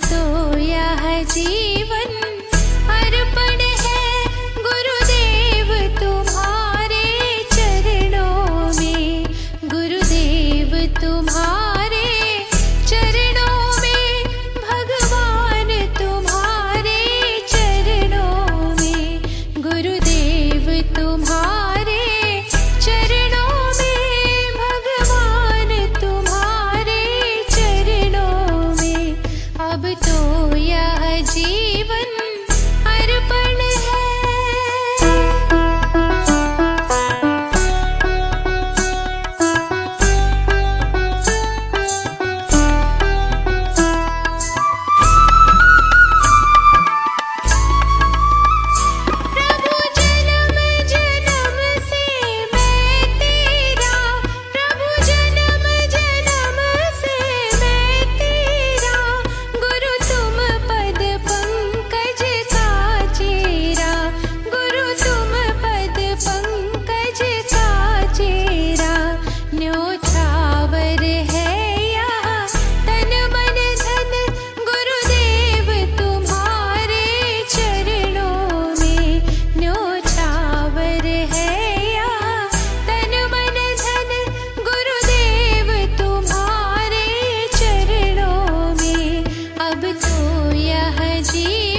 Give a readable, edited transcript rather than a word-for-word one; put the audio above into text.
तो यह जीवन अर्पण है गुरुदेव तुम्हारे चरणों में, गुरुदेव तुम्हारे चरणों में, भगवान तुम्हारे चरणों में, गुरुदेव तुम्हारे चरणों में, भगवान तुम्हारे चरणों में। अब तो यह जीवन अर्पण है। प्रभु जन्म जन्म से मैं तेरा, प्रभु जन्म जन्म से मैं तेरा, गुरु तुम पद पंकज का चेरा, गुरु तुम पद पंकज का चेरा। न्योछावर है यहाँ तन मन धन, गुरुदेव तुम्हारे चरणों में, न्योछावर है यहाँ तन मन धन, गुरुदेव तुम्हारे चरणों में। अब तो यह जीवन